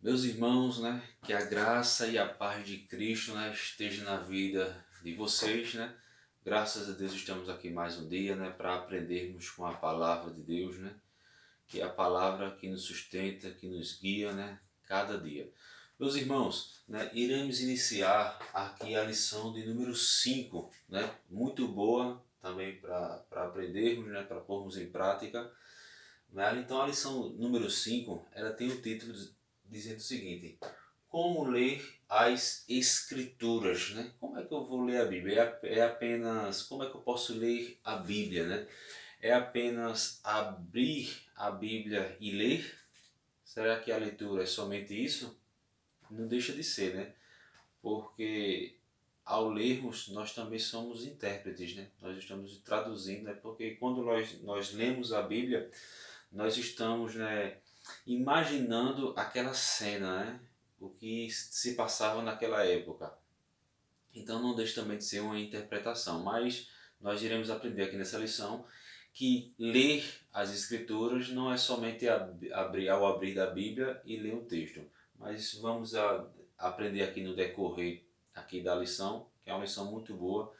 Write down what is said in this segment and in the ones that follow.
Meus irmãos, que a graça e a paz de Cristo, esteja na vida de vocês, Graças a Deus estamos aqui mais um dia, para aprendermos com a palavra de Deus, Que é a palavra que nos sustenta, que nos guia, cada dia. Meus irmãos, iremos iniciar aqui a lição de número 5, Muito boa também para aprendermos, para pormos em prática. Então a lição número 5 ela tem o título dizendo o seguinte: como ler as Escrituras, Como é que eu vou ler a Bíblia? É apenas como é que eu posso ler a Bíblia, É apenas abrir a Bíblia e ler? Será que a leitura é somente isso? Não deixa de ser, Porque ao lermos nós também somos intérpretes, Nós estamos traduzindo, Porque quando nós lemos a Bíblia, nós estamos, imaginando aquela cena, o que se passava naquela época. Então não deixa também de ser uma interpretação, mas nós iremos aprender aqui nessa lição que ler as Escrituras não é somente ao abrir da Bíblia e ler um texto, mas vamos aprender aqui no decorrer aqui da lição, que é uma lição muito boa.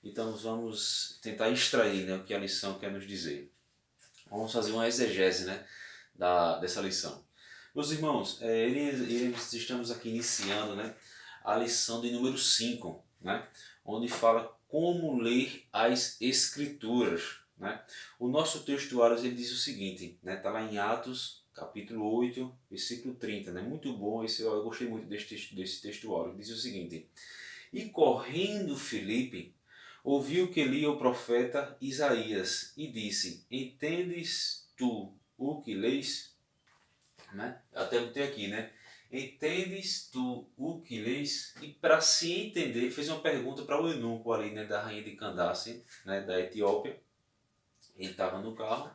Então vamos tentar extrair, o que a lição quer nos dizer. Vamos fazer uma exegese, dessa lição. Meus irmãos, estamos aqui iniciando, a lição de número 5, onde fala como ler as Escrituras. O nosso textuário ele diz o seguinte, está lá em Atos, capítulo 8, versículo 30. Muito bom, eu gostei muito desse textuário. Diz o seguinte: e correndo Filipe, ouviu que lia o profeta Isaías e disse: entendes tu o que lês? Até botei aqui, Entendes tu o que lês? E para se entender, fez uma pergunta para o eunuco ali, da rainha de Candace, da Etiópia. Ele estava no carro,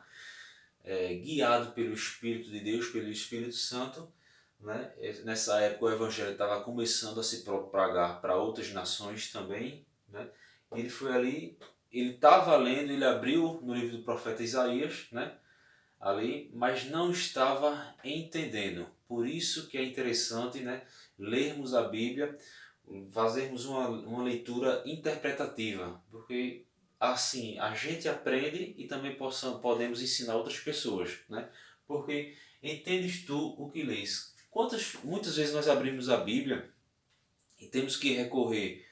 guiado pelo Espírito de Deus, pelo Espírito Santo. Nessa época o Evangelho estava começando a se propagar para outras nações também. Ele foi ali, ele estava lendo, ele abriu no livro do profeta Isaías, ali, mas não estava entendendo. Por isso que é interessante, lermos a Bíblia, fazermos uma leitura interpretativa, porque assim a gente aprende e também podemos ensinar outras pessoas, Porque entendes tu o que lês? Muitas vezes nós abrimos a Bíblia e temos que recorrer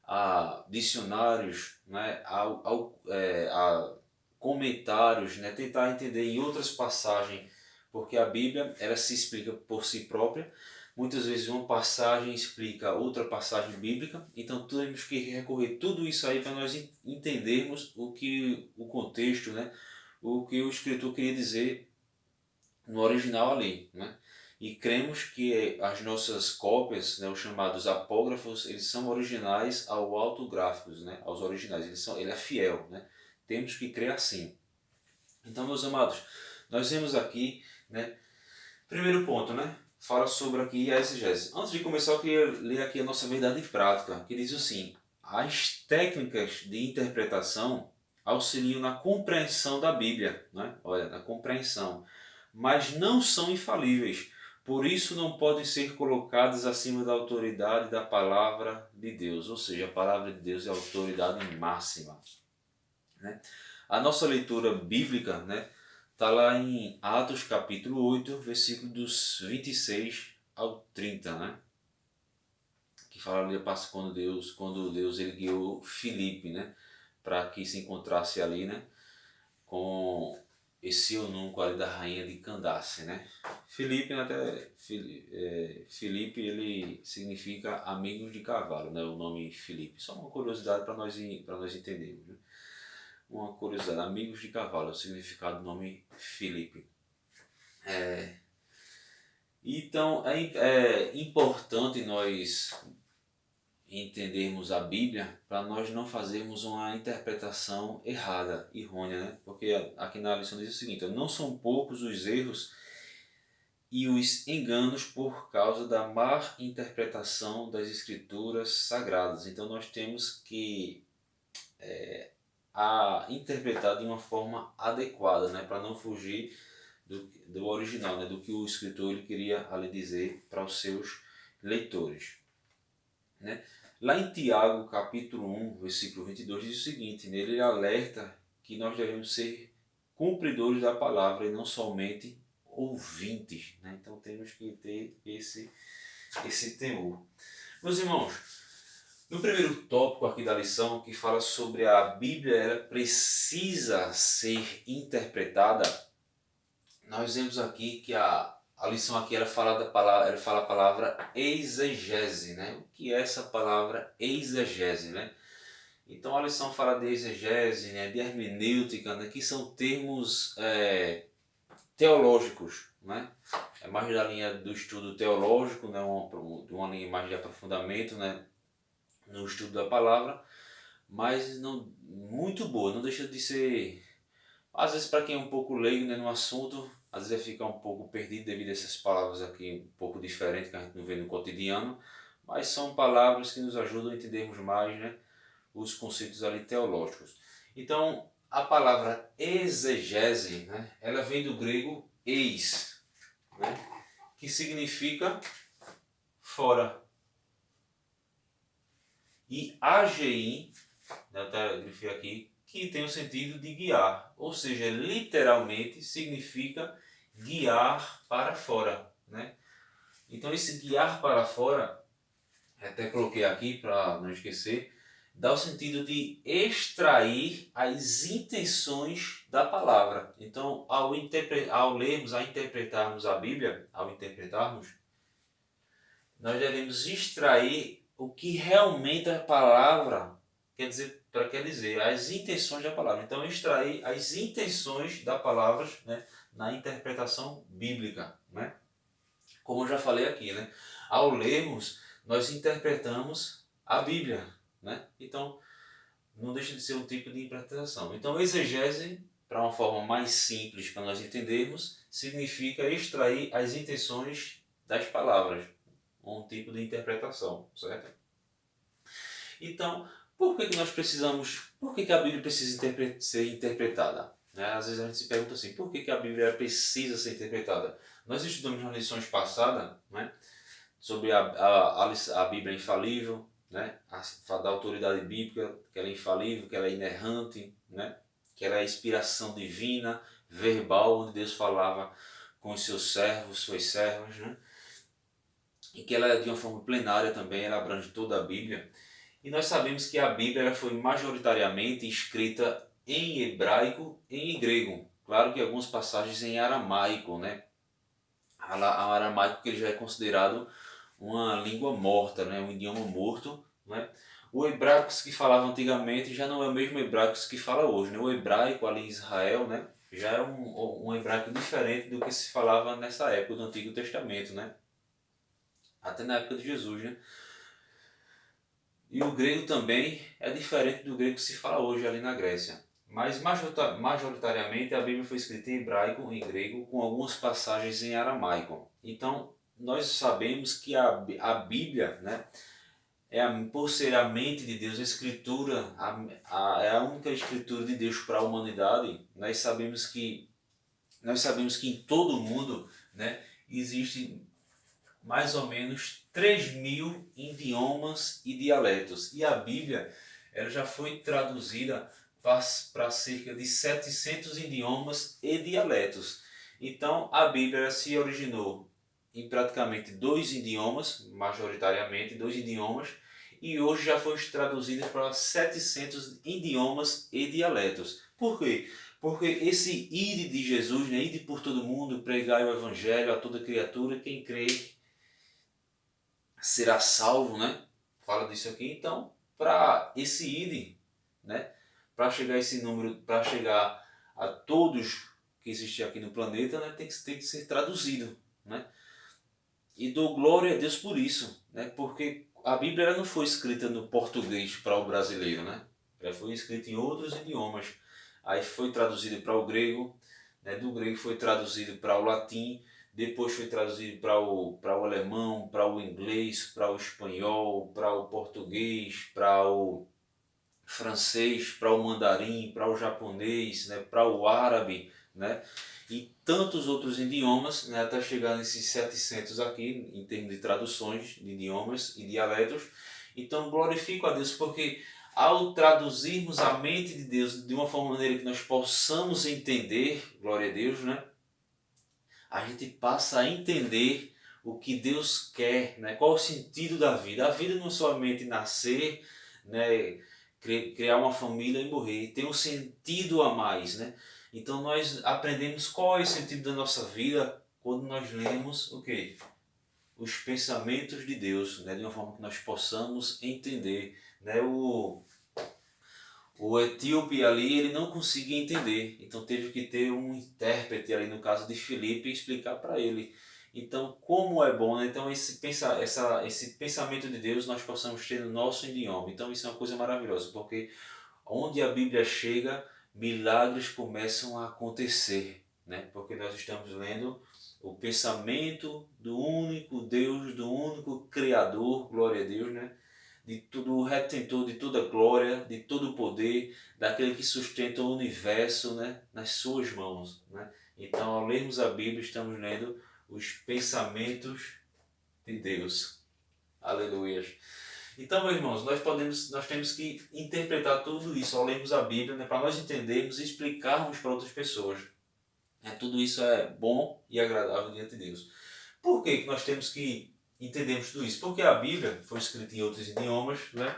a dicionários, a comentários, tentar entender em outras passagens, porque a Bíblia ela se explica por si própria. Muitas vezes uma passagem explica outra passagem bíblica, então temos que recorrer tudo isso aí para nós entendermos o contexto, o que o escritor queria dizer no original ali, E cremos que as nossas cópias, os chamados apógrafos, eles são originais ao autográficos, aos originais, ele é fiel, Temos que crer assim. Então, meus amados, nós vemos aqui, primeiro ponto, fala sobre aqui a exegese. Antes de começar, eu queria ler aqui a nossa verdade prática, que diz assim: as técnicas de interpretação auxiliam na compreensão da Bíblia, Olha, na compreensão, mas não são infalíveis. Por isso não podem ser colocadas acima da autoridade da palavra de Deus. Ou seja, a palavra de Deus é a autoridade máxima. A nossa leitura bíblica está lá em Atos capítulo 8, versículo dos 26 ao 30, que fala ali quando Deus ele guiou Filipe, para que se encontrasse ali, com esse eunuco ali da rainha de Candace, Filipe, Filipe ele significa amigos de cavalo, o nome Filipe. Só uma curiosidade para nós entendermos, Uma curiosidade, amigos de cavalo, é o significado do nome Filipe. Então é importante nós entendermos a Bíblia para nós não fazermos uma interpretação errada, errônea, Porque aqui na lição diz o seguinte: não são poucos os erros e os enganos por causa da má interpretação das Escrituras Sagradas. Então nós temos que interpretar de uma forma adequada, para não fugir do original, né? Do que o escritor ele queria ali dizer para os seus leitores. Né? Lá em Tiago, capítulo 1, versículo 22, diz o seguinte, nele ele alerta que nós devemos ser cumpridores da palavra e não somente ouvintes. Né? Então temos que ter esse temor. Meus irmãos, no primeiro tópico aqui da lição, que fala sobre a Bíblia, ela precisa ser interpretada, nós vemos aqui que a lição aqui ela fala a palavra exegese, né? O que é essa palavra exegese, né? Então a lição fala de exegese, né? De hermenêutica, né? Que são termos teológicos, né? É mais da linha do estudo teológico, né? Uma linha mais de aprofundamento, né? No estudo da palavra, mas não muito boa, não deixa de ser, às vezes para quem é um pouco leigo, né, no assunto, às vezes vai ficar um pouco perdido devido a essas palavras aqui um pouco diferentes que a gente não vê no cotidiano, mas são palavras que nos ajudam a entendermos mais, né, os conceitos ali teológicos. Então, a palavra exegese, né, ela vem do grego eis, né, que significa fora. E AGI, né, eu grifei aqui, que tem o sentido de guiar, ou seja, literalmente significa guiar para fora, né? Então esse guiar para fora, até coloquei aqui para não esquecer, dá o sentido de extrair as intenções da palavra. Então ao lermos, a interpretarmos a Bíblia, nós devemos extrair o que realmente a palavra quer dizer, as intenções da palavra. Então, extrair as intenções da palavra, né, na interpretação bíblica. Né? Como eu já falei aqui, né? Ao lermos, nós interpretamos a Bíblia. Né? Então, não deixa de ser um tipo de interpretação. Então, exegese, para uma forma mais simples para nós entendermos, significa extrair as intenções das palavras. Um tipo de interpretação, certo? Então, por que nós precisamos, por que a Bíblia precisa ser interpretada? Né? Às vezes a gente se pergunta assim, por que a Bíblia precisa ser interpretada? Nós estudamos nas lições passadas, né, sobre a Bíblia infalível, né, da autoridade bíblica, que ela é infalível, que ela é inerrante, né, que ela é inspiração divina, verbal, onde Deus falava com os seus servos, suas servas, né, e que ela é de uma forma plenária também, ela abrange toda a Bíblia. E nós sabemos que a Bíblia ela foi majoritariamente escrita em hebraico e em grego. Claro que algumas passagens em aramaico, né? O aramaico que ele já é considerado uma língua morta, né? Um idioma morto, né? O hebraico que falava antigamente já não é o mesmo hebraico que fala hoje, né? O hebraico ali em Israel, né? Já era um hebraico diferente do que se falava nessa época do Antigo Testamento, né? Até na época de Jesus, né? E o grego também é diferente do grego que se fala hoje ali na Grécia. Mas majoritariamente a Bíblia foi escrita em hebraico e em grego, com algumas passagens em aramaico. Então, nós sabemos que a Bíblia, né, por ser a mente de Deus, a escritura, é a única escritura de Deus para a humanidade. Nós sabemos que em todo o mundo, né, existe mais ou menos 3.000 idiomas e dialetos. E a Bíblia ela já foi traduzida para cerca de 700 idiomas e dialetos. Então a Bíblia se originou em praticamente 2 idiomas, majoritariamente 2 idiomas, e hoje já foi traduzida para 700 idiomas e dialetos. Por quê? Porque esse ide de Jesus, né, ide por todo mundo, pregai o evangelho a toda criatura, quem crê será salvo, né? Fala disso aqui. Então, para esse ID, né? Para chegar a esse número, para chegar a todos que existem aqui no planeta, né? Tem que ser traduzido, né? E dou glória a Deus por isso, né? Porque a Bíblia ela não foi escrita no português para o brasileiro, né? Ela foi escrita em outros idiomas. Aí foi traduzida para o grego, né? Do grego foi traduzido para o latim, depois foi traduzido para o alemão, para o inglês, para o espanhol, para o português, para o francês, para o mandarim, para o japonês, né? Para o árabe, né? E tantos outros idiomas, né, até chegar nesses 700 aqui, em termos de traduções de idiomas e dialetos. Então glorifico a Deus porque ao traduzirmos a mente de Deus de uma forma maneira que nós possamos entender, glória a Deus, né, a gente passa a entender o que Deus quer, né, qual o sentido da vida. A vida não é somente nascer, né, criar uma família e morrer, tem um sentido a mais, né? Então nós aprendemos qual é o sentido da nossa vida quando nós lemos o quê? Os pensamentos de Deus, né? De uma forma que nós possamos entender, né? O etíope ali, ele não conseguia entender, então teve que ter um intérprete ali, no caso de Filipe, explicar para ele. Então, como é bom, né? Então esse pensamento de Deus nós possamos ter no nosso idioma. Então isso é uma coisa maravilhosa, porque onde a Bíblia chega, milagres começam a acontecer, né? Porque nós estamos lendo o pensamento do único Deus, do único Criador, glória a Deus, né? De todo o retentor, de toda glória, de todo o poder, daquele que sustenta o universo, né? Nas suas mãos, né? Então, ao lermos a Bíblia, estamos lendo os pensamentos de Deus. Aleluia. Então, meus irmãos, nós temos que interpretar tudo isso ao lermos a Bíblia, né, para nós entendermos e explicarmos para outras pessoas. Tudo isso é bom e agradável diante de Deus. Por que nós temos que entendermos tudo isso? Porque a Bíblia foi escrita em outros idiomas, né?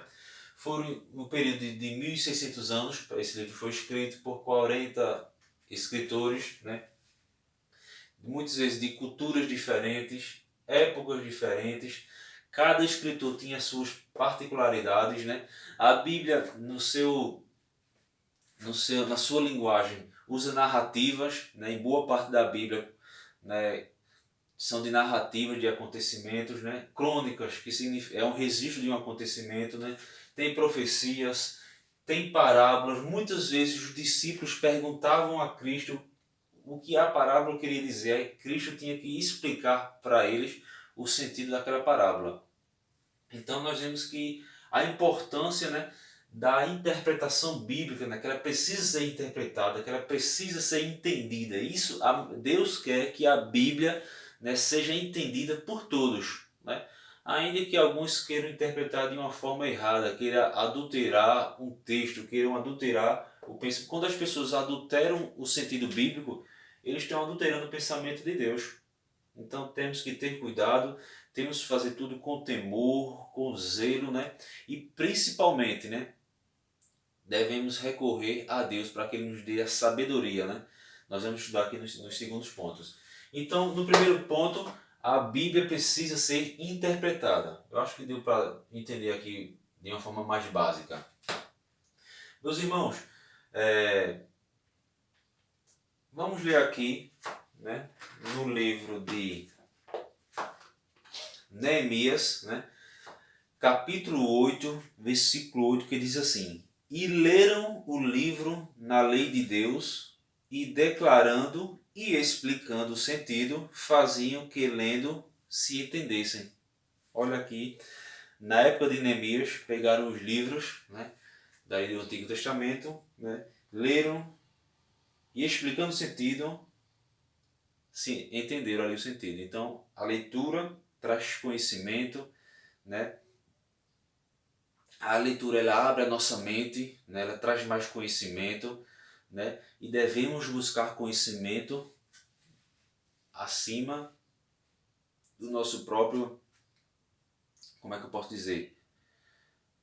Foram no período de 1600 anos, esse livro foi escrito por 40 escritores, né? Muitas vezes de culturas diferentes, épocas diferentes. Cada escritor tinha suas particularidades, né? A Bíblia, na sua linguagem, usa narrativas, né? Em boa parte da Bíblia, né, são de narrativas de acontecimentos, né? Crônicas, que é um registro de um acontecimento, né? Tem profecias, tem parábolas. Muitas vezes os discípulos perguntavam a Cristo o que a parábola queria dizer. Aí Cristo tinha que explicar para eles o sentido daquela parábola. Então nós vemos que a importância, né, da interpretação bíblica, né, que ela precisa ser interpretada, que ela precisa ser entendida. Isso Deus quer que a Bíblia, né, seja entendida por todos, né? Ainda que alguns queiram interpretar de uma forma errada, queiram adulterar um texto, queiram adulterar o pensamento. Quando as pessoas adulteram o sentido bíblico, eles estão adulterando o pensamento de Deus. Então temos que ter cuidado, temos que fazer tudo com temor, com zelo, né? E principalmente, né, devemos recorrer a Deus para que Ele nos dê a sabedoria, né? Nós vamos estudar aqui nos segundos pontos. Então, no primeiro ponto, a Bíblia precisa ser interpretada. Eu acho que deu para entender aqui de uma forma mais básica. Meus irmãos, vamos ler aqui, né, no livro de Neemias, né, capítulo 8, versículo 8, que diz assim: E leram o livro na lei de Deus, e declarando e explicando o sentido, faziam que lendo se entendessem. Olha aqui, na época de Neemias, pegaram os livros, né, daí do Antigo Testamento, né, leram e explicando o sentido, se entenderam ali o sentido. Então, a leitura traz conhecimento, né? A leitura ela abre a nossa mente, né? Ela traz mais conhecimento, né? E devemos buscar conhecimento acima do nosso próprio, como é que eu posso dizer?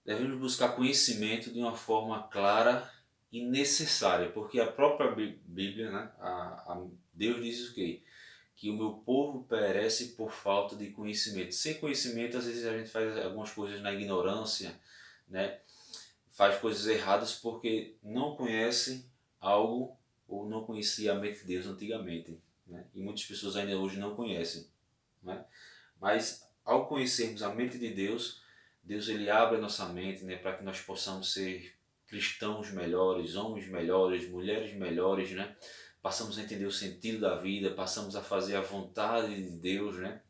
Devemos buscar conhecimento de uma forma clara e necessária, porque a própria Bíblia, né? Deus diz o quê? Que o meu povo perece por falta de conhecimento. Sem conhecimento, às vezes a gente faz algumas coisas na ignorância, né? Faz coisas erradas porque não conhece algo ou não conhecia a mente de Deus antigamente, né? E muitas pessoas ainda hoje não conhecem, né? Mas ao conhecermos a mente de Deus, Deus ele abre a nossa mente, né, para que nós possamos ser cristãos melhores, homens melhores, mulheres melhores, né? Passamos a entender o sentido da vida, passamos a fazer a vontade de Deus, né?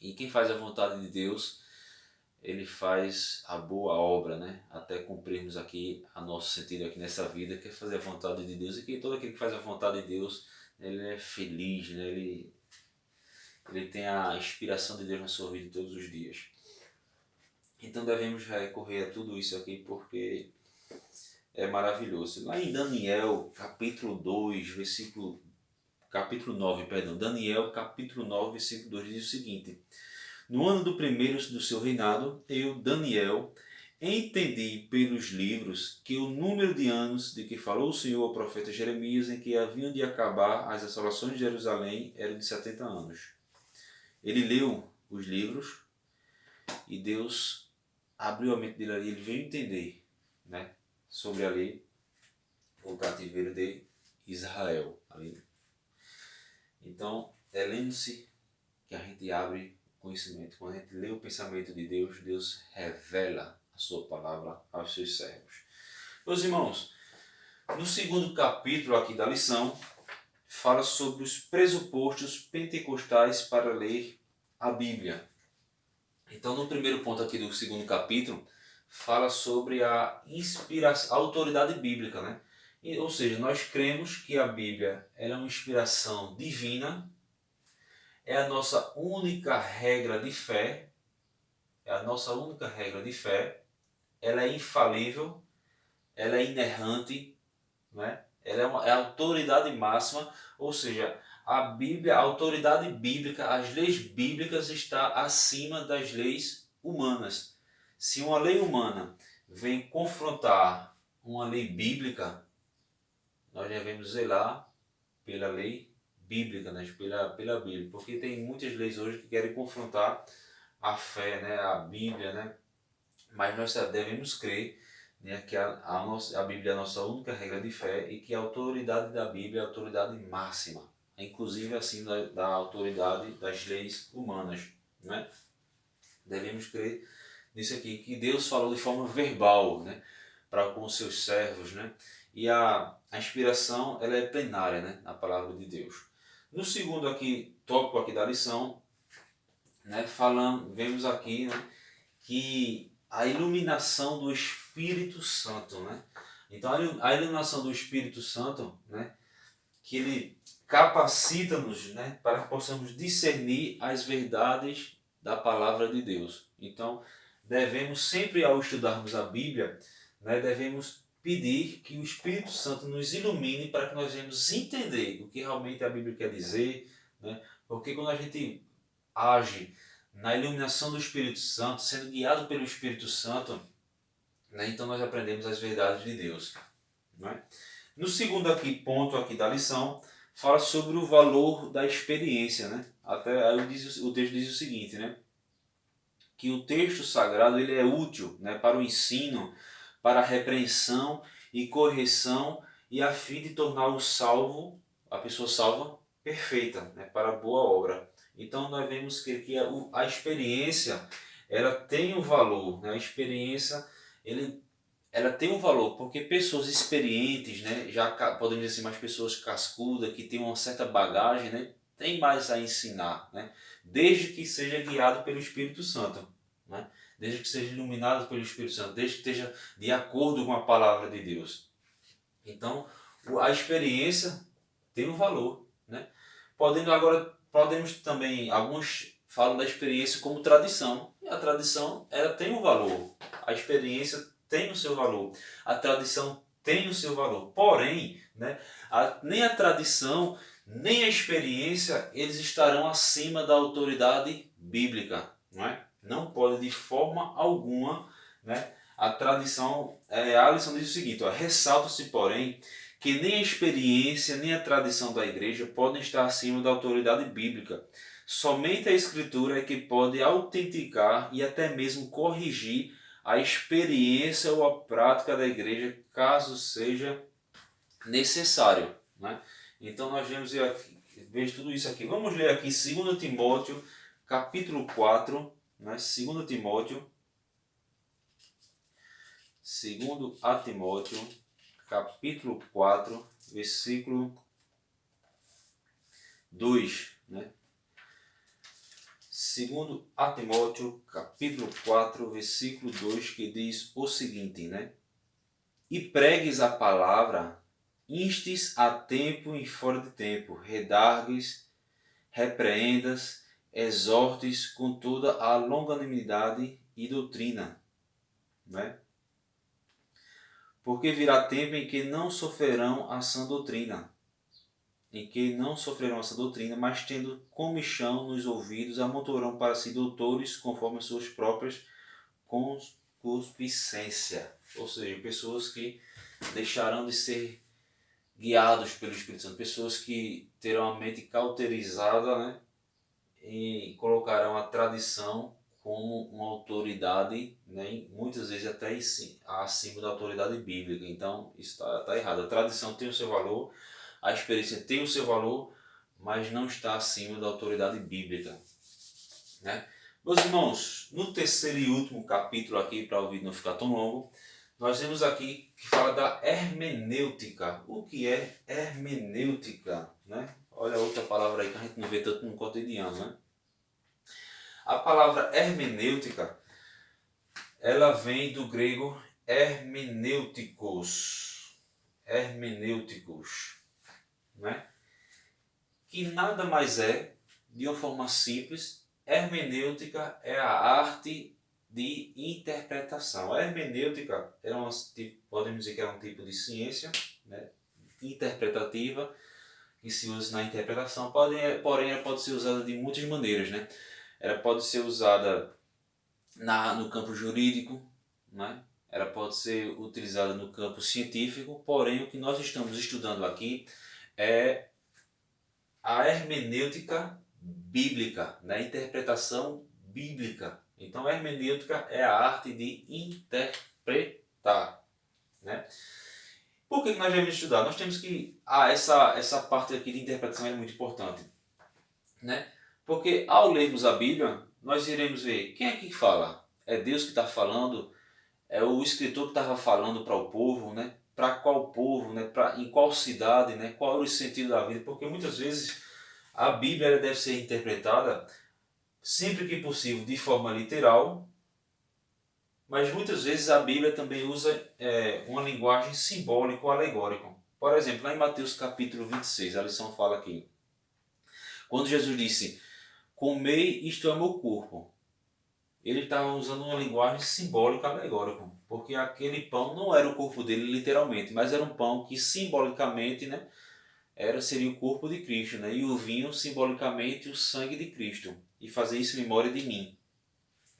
E quem faz a vontade de Deus, ele faz a boa obra, né? Até cumprirmos aqui a nosso sentido aqui nessa vida, que é fazer a vontade de Deus. E que todo aquele que faz a vontade de Deus ele é feliz, né? Ele tem a inspiração de Deus na sua vida todos os dias. Então devemos recorrer a tudo isso aqui porque é maravilhoso. Lá em Daniel, capítulo 2, capítulo 9, perdão. Daniel, capítulo 9, versículo 2 diz o seguinte: No ano do primeiro do seu reinado, eu, Daniel, entendi pelos livros que o número de anos de que falou o Senhor ao profeta Jeremias em que haviam de acabar as assolações de Jerusalém eram de 70 anos. Ele leu os livros e Deus abriu a mente dele ali, ele veio entender, né, sobre ali o cativeiro de Israel. Ali. Então, é lendo-se que a gente abre conhecimento. Quando a gente lê o pensamento de Deus, Deus revela a sua palavra aos seus servos. Meus irmãos, no segundo capítulo aqui da lição, fala sobre os pressupostos pentecostais para ler a Bíblia. Então, no primeiro ponto aqui do segundo capítulo, fala sobre a inspiração, a autoridade bíblica, né? Ou seja, nós cremos que a Bíblia ela é uma inspiração divina, é a nossa única regra de fé, ela é infalível, ela é inerrante, né? Ela é a autoridade máxima, ou seja, a Bíblia, a autoridade bíblica, as leis bíblicas está acima das leis humanas. Se uma lei humana vem confrontar uma lei bíblica, nós devemos zelar pela lei bíblica, né? pela Bíblia, porque tem muitas leis hoje que querem confrontar a fé, né? A Bíblia, né? Mas nós devemos crer, né, que a Bíblia é a nossa única regra de fé e que a autoridade da Bíblia é a autoridade máxima, inclusive acima da autoridade das leis humanas. Né? Devemos crer nisso aqui, que Deus falou de forma verbal, né, para com os seus servos, né? E a inspiração ela é plenária, né, na palavra de Deus. No segundo tópico aqui da lição, né, vemos aqui, né, que a iluminação do Espírito Santo, né? Então a iluminação do Espírito Santo, né, que ele capacita-nos, né, para que possamos discernir as verdades da palavra de Deus. Então devemos sempre, ao estudarmos a Bíblia, né, devemos pedir que o Espírito Santo nos ilumine para que nós venhamos entender o que realmente a Bíblia quer dizer, né? Porque quando a gente age na iluminação do Espírito Santo, sendo guiado pelo Espírito Santo, né, então nós aprendemos as verdades de Deus. Né? No segundo ponto aqui da lição, fala sobre o valor da experiência. Né? Até aí o texto diz o seguinte, né? Que o texto sagrado ele é útil, né, para o ensino, para a repreensão e correção, e a fim de tornar a pessoa salva, perfeita, né, para a boa obra. Então nós vemos que a experiência ela tem um valor, né? A experiência ela tem um valor porque pessoas experientes, né, já podemos dizer assim, mais pessoas cascudas que têm uma certa bagagem, né, tem mais a ensinar, né, desde que seja guiado pelo Espírito Santo, né, desde que seja iluminado pelo Espírito Santo, desde que esteja de acordo com a palavra de Deus. Então a experiência tem um valor, né? Podemos também, alguns falam da experiência como tradição, e a tradição ela tem um valor, a experiência tem o seu valor, a tradição tem o seu valor, porém, né, nem a tradição nem a experiência eles estarão acima da autoridade bíblica, não é? Não pode de forma alguma, né? A tradição, a lição diz o seguinte, ressalta-se porém que nem a experiência nem a tradição da igreja podem estar acima da autoridade bíblica. Somente a Escritura é que pode autenticar e até mesmo corrigir a experiência ou a prática da igreja, caso seja necessário. Né? Então nós vemos aqui, veja tudo isso aqui. Vamos ler aqui 2 Timóteo, capítulo 4, né? 2 Timóteo, 2 a Timóteo, capítulo 4, versículo 2, né? 2 a Timóteo, capítulo 4, versículo 2, que diz o seguinte, né? E pregues a palavra instes a tempo e fora de tempo, redargues, repreendas, exortes com toda a longanimidade e doutrina, né? Porque virá tempo em que não sofrerão a sã doutrina, mas tendo comichão nos ouvidos, amontoarão para si doutores conforme as suas próprias concupiscência. Ou seja, pessoas que deixarão de ser guiados pelo Espírito Santo, pessoas que terão a mente cauterizada, né? E colocarão a tradição como uma autoridade, né, muitas vezes até acima da autoridade bíblica. Então isso está errado. A tradição tem o seu valor, a experiência tem o seu valor, mas não está acima da autoridade bíblica, né? Meus irmãos, no terceiro e último capítulo aqui, para o vídeo não ficar tão longo, nós vemos aqui que fala da hermenêutica. O que é hermenêutica, né? Olha outra palavra aí que a gente não vê tanto no cotidiano, né? A palavra hermenêutica, ela vem do grego hermenêuticos, né? Que nada mais é, de uma forma simples, hermenêutica é a arte de interpretação. A hermenêutica podemos dizer que é um tipo de ciência, né, interpretativa, que se usa na interpretação, porém ela pode ser usada de muitas maneiras, né? Ela pode ser usada no campo jurídico, né? Ela pode ser utilizada no campo científico, porém o que nós estamos estudando aqui é a hermenêutica bíblica, né? Interpretação bíblica. Então a hermenêutica é a arte de interpretar, né? Por que nós devemos estudar? Nós temos que... essa parte aqui de interpretação é muito importante, né? Porque ao lermos a Bíblia, nós iremos ver quem é que fala. É Deus que está falando? É o escritor que estava falando para o povo, né? Para qual povo, né? Em qual cidade, né? Qual era o sentido da vida? Porque muitas vezes a Bíblia deve ser interpretada, sempre que possível, de forma literal, mas muitas vezes a Bíblia também usa uma linguagem simbólica ou alegórica. Por exemplo, lá em Mateus capítulo 26, a lição fala aqui, quando Jesus disse, comei, isto é o meu corpo, ele estava usando uma linguagem simbólica alegórica, porque aquele pão não era o corpo dele literalmente, mas era um pão que simbolicamente, né, seria o corpo de Cristo, né, e o vinho simbolicamente o sangue de Cristo, e fazer isso em memória de mim.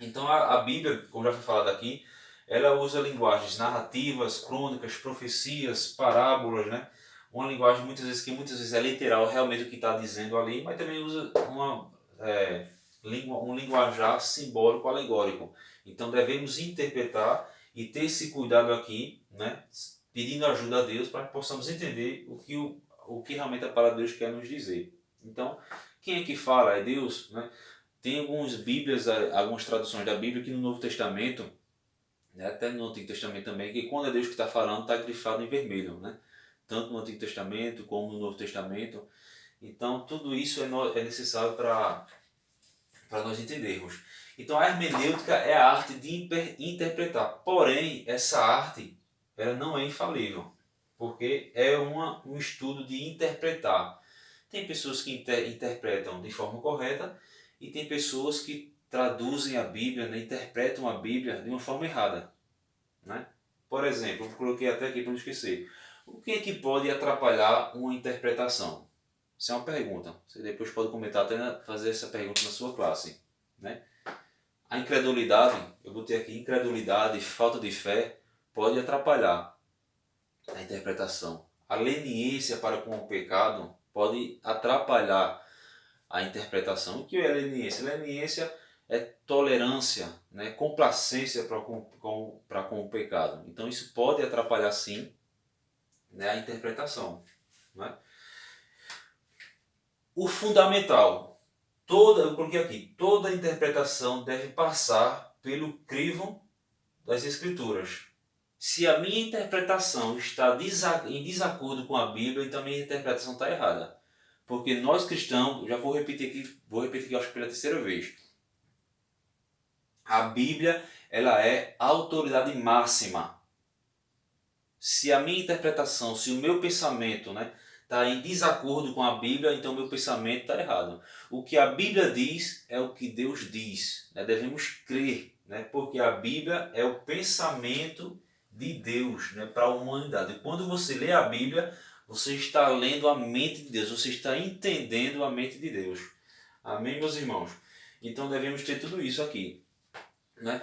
Então a Bíblia, como já foi falado aqui, ela usa linguagens narrativas, crônicas, profecias, parábolas, né? Uma linguagem muitas vezes é literal, realmente o que está dizendo ali, mas também usa um linguajar simbólico, alegórico. Então devemos interpretar e ter esse cuidado aqui, né? Pedindo ajuda a Deus para que possamos entender o que realmente a palavra de Deus quer nos dizer. Então, quem é que fala? É Deus, né? Tem algumas traduções da Bíblia que no Novo Testamento, né, até no Antigo Testamento também, que quando é Deus que está falando, está grifado em vermelho, né? Tanto no Antigo Testamento como no Novo Testamento. Então tudo isso é necessário para nós entendermos. Então a hermenêutica é a arte de interpretar. Porém, essa arte ela não é infalível, porque é um estudo de interpretar. Tem pessoas que interpretam de forma correta e tem pessoas que traduzem a Bíblia, né, interpretam a Bíblia de uma forma errada, né? Por exemplo, eu coloquei até aqui para não esquecer. O que é que pode atrapalhar uma interpretação? Isso é uma pergunta. Você depois pode comentar até fazer essa pergunta na sua classe, né? A incredulidade, eu botei aqui, incredulidade, falta de fé, pode atrapalhar a interpretação. A leniência para com o pecado pode atrapalhar a interpretação. O que é leniência? Leniência é tolerância, né? Complacência para com o pecado. Então isso pode atrapalhar sim, né, a interpretação, né? O fundamental, eu coloquei aqui, toda interpretação deve passar pelo crivo das Escrituras. Se a minha interpretação está em desacordo com a Bíblia, então a minha interpretação está errada. Porque nós cristãos, já vou repetir aqui acho que pela terceira vez. A Bíblia, ela é a autoridade máxima. Se a minha interpretação, se o meu pensamento, né, está em desacordo com a Bíblia, então meu pensamento está errado. O que a Bíblia diz é o que Deus diz. Né? Devemos crer, né? Porque a Bíblia é o pensamento de Deus, né, para a humanidade. Quando você lê a Bíblia, você está lendo a mente de Deus, você está entendendo a mente de Deus. Amém, meus irmãos? Então devemos ter tudo isso aqui. Né?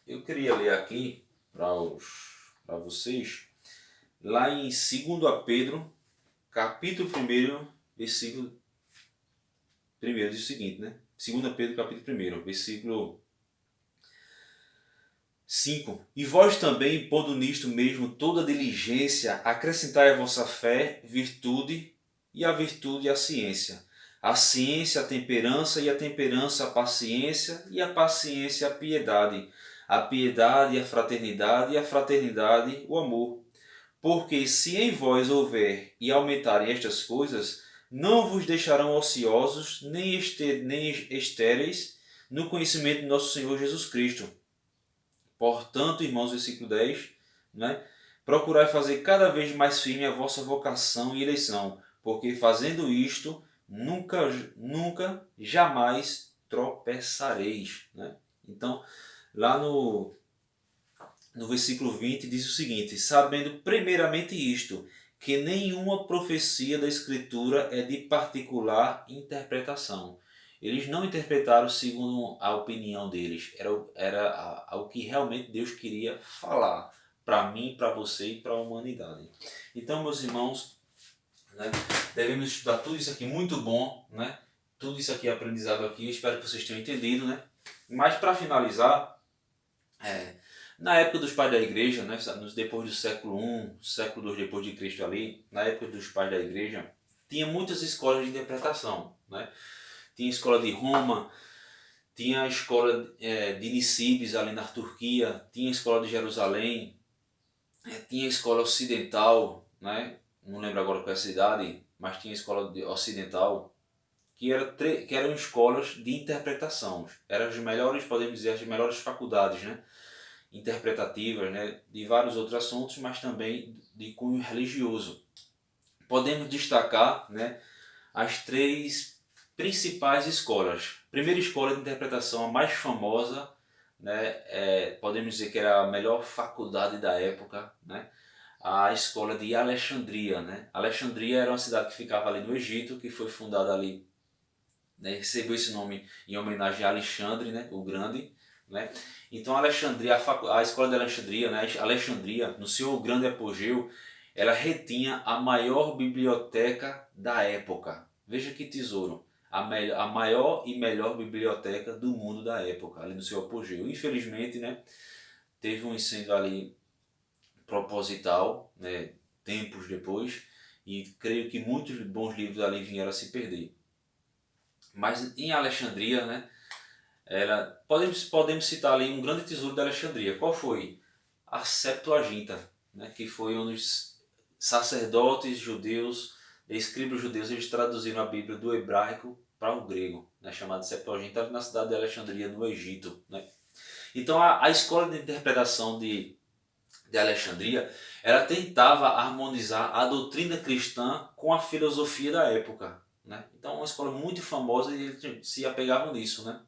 Eu queria ler aqui para vocês, lá em 2 Pedro, capítulo 1, versículo 1, diz o seguinte, né? 2 Pedro, capítulo 1, versículo 5. E vós também, pondo nisto mesmo toda diligência, acrescentai à vossa fé virtude, e a virtude a ciência. A ciência a temperança, e a temperança a paciência, e a paciência a piedade. A piedade a fraternidade, e a fraternidade o amor. Porque se em vós houver e aumentarem estas coisas, não vos deixarão ociosos, nem estéreis no conhecimento de nosso Senhor Jesus Cristo. Portanto, irmãos, versículo 10, né? Procurai fazer cada vez mais firme a vossa vocação e eleição, porque fazendo isto, nunca, jamais tropeçareis. Né? Então, lá no versículo 20 diz o seguinte: sabendo primeiramente isto, que nenhuma profecia da Escritura é de particular interpretação. Eles não interpretaram segundo a opinião deles, era o que realmente Deus queria falar para mim, para você e para a humanidade. Então, meus irmãos, né, devemos estudar tudo isso aqui, muito bom, né? Tudo isso aqui é aprendizado aqui, eu espero que vocês tenham entendido, né? Mas para finalizar, na época dos pais da igreja, né, depois do século I, século II depois de Cristo ali, na época dos pais da igreja, tinha muitas escolas de interpretação. Né? Tinha a escola de Roma, tinha a escola de Nisibis ali na Turquia, tinha a escola de Jerusalém, tinha a escola ocidental, né? Não lembro agora qual é a cidade, mas tinha a escola ocidental, que eram escolas de interpretação. Eram as melhores, podemos dizer, as melhores faculdades, né? Interpretativas, né, de vários outros assuntos, mas também de cunho religioso. Podemos destacar, né, as três principais escolas. Primeira escola de interpretação, a mais famosa, né, podemos dizer que era a melhor faculdade da época, né, a escola de Alexandria. Né? Alexandria era uma cidade que ficava ali no Egito, que foi fundada ali, né, recebeu esse nome em homenagem a Alexandre, né, o Grande. Né? Então Alexandria, a escola de Alexandria, né, Alexandria, no seu grande apogeu, ela retinha a maior biblioteca da época. Veja que tesouro! A maior e melhor biblioteca do mundo da época, ali no seu apogeu. Infelizmente, né, teve um incêndio ali proposital, né, tempos depois, e creio que muitos bons livros ali vieram a se perder. Mas em Alexandria, né, podemos citar ali um grande tesouro da Alexandria. Qual foi? A Septuaginta, né? Que foi onde os sacerdotes judeus, escribas judeus, eles traduziram a Bíblia do hebraico para o grego, né? Chamada Septuaginta, na cidade de Alexandria, no Egito. Né? Então a escola de interpretação de Alexandria, ela tentava harmonizar a doutrina cristã com a filosofia da época. Né? Então uma escola muito famosa e eles se apegavam nisso. Né?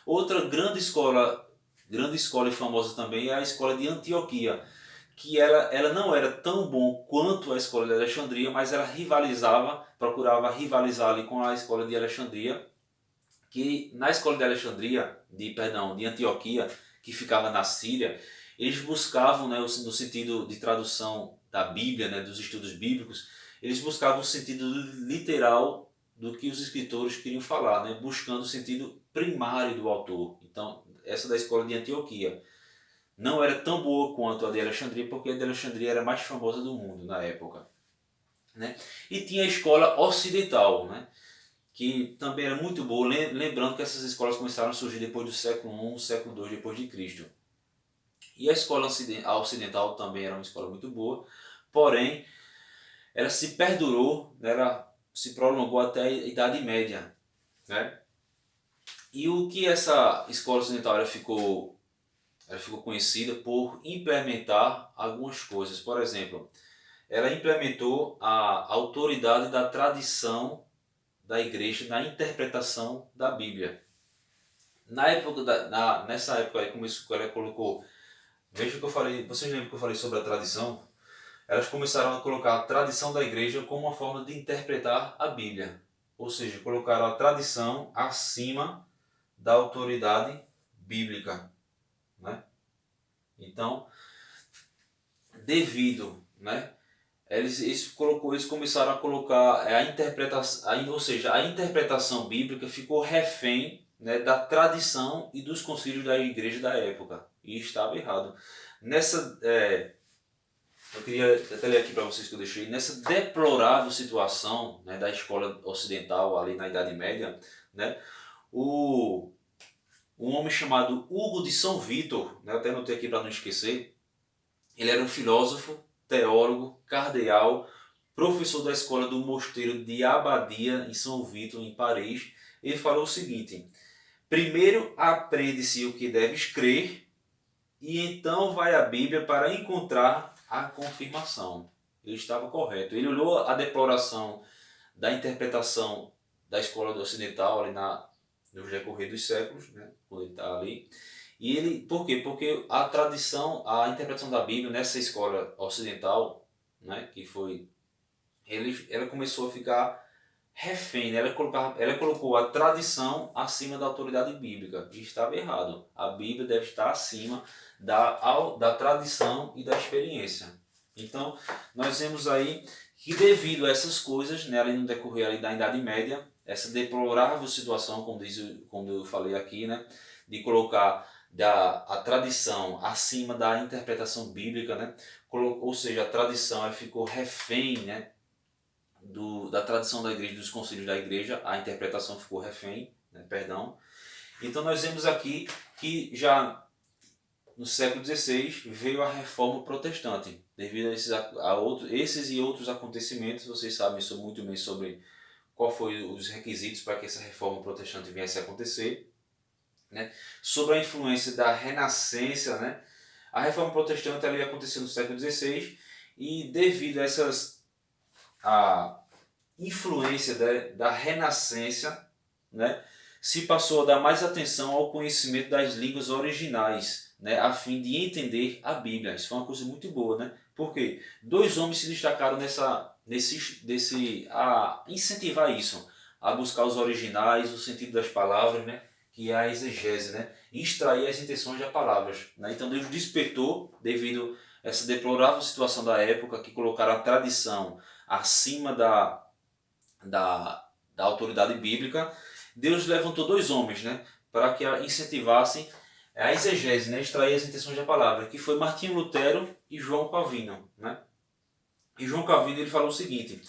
Outra grande escola e famosa também é a escola de Antioquia, que ela não era tão bom quanto a escola de Alexandria, mas ela procurava rivalizar ali com a escola de Alexandria, que na escola de Alexandria, de Antioquia, que ficava na Síria, eles buscavam, né, no sentido de tradução da Bíblia, né, dos estudos bíblicos, eles buscavam o sentido literal do que os escritores queriam falar, né, buscando o sentido primário do autor. Então, essa da escola de Antioquia não era tão boa quanto a de Alexandria, porque a de Alexandria era a mais famosa do mundo na época. Né? E tinha a escola ocidental, né? Que também era muito boa, lembrando que essas escolas começaram a surgir depois do século I, século II depois de Cristo. E a escola ocidental também era uma escola muito boa, porém ela se perdurou, ela se prolongou até a Idade Média. Né? E o que essa escola ocidental ela ficou ela ficou conhecida por implementar algumas coisas. Por exemplo, ela implementou a autoridade da tradição da igreja na interpretação da Bíblia. Nessa época aí, ela colocou, veja que eu falei, vocês lembram que eu falei sobre a tradição? Elas começaram a colocar a tradição da igreja como uma forma de interpretar a Bíblia. Ou seja, colocaram a tradição acima da autoridade bíblica, né? Então, devido, né? Eles começaram a colocar a interpretação, ou seja, a interpretação bíblica ficou refém, né, da tradição e dos concílios da igreja da época. E estava errado. Eu queria até ler aqui para vocês que eu deixei. Nessa deplorável situação, né, da escola ocidental ali na Idade Média, né, o, um homem chamado Hugo de São Vítor, né, eu até anotei aqui para não esquecer, ele era um filósofo, teólogo, cardeal, professor da escola do mosteiro de Abadia em São Vítor, em Paris. Ele falou o seguinte: primeiro aprende-se o que deves crer e então vai à Bíblia para encontrar a confirmação. Ele estava correto. Ele olhou a deploração da interpretação da escola ocidental ali no decorrer dos séculos, né, quando ele está ali. E ele, por quê? Porque a tradição, a interpretação da Bíblia nessa escola ocidental, né, que foi, ela começou a ficar refém, né? Ela colocou a tradição acima da autoridade bíblica. E estava errado. A Bíblia deve estar acima da tradição e da experiência. Então, nós vemos aí que devido a essas coisas, né, ali no decorrer ali da Idade Média, essa deplorável situação, como eu falei aqui, né, de colocar a tradição acima da interpretação bíblica, né, ou seja, a tradição ela ficou refém, né, da tradição da igreja, dos concílios da igreja, a interpretação ficou refém, né, perdão. Então nós vemos aqui que já no século XVI veio a reforma protestante. Devido a esses e outros acontecimentos, vocês sabem muito bem sobre qual foi os requisitos para que essa reforma protestante viesse a acontecer, né? Sobre a influência da Renascença, né? A reforma protestante ali aconteceu no século XVI e devido a a influência da Renascença, né, se passou a dar mais atenção ao conhecimento das línguas originais, né, a fim de entender a Bíblia. Isso foi uma coisa muito boa, né? Porque dois homens se destacaram a incentivar isso, a buscar os originais, o sentido das palavras, né, que é a exegese, né, e extrair as intenções das palavras, né? Então Deus despertou, devido a essa deplorável situação da época, que colocaram a tradição acima da autoridade bíblica. Deus levantou dois homens, né, para que incentivassem a exegese, né, extrair as intenções da palavra, que foi Martinho Lutero e João Calvino, né? E João Calvino ele falou o seguinte: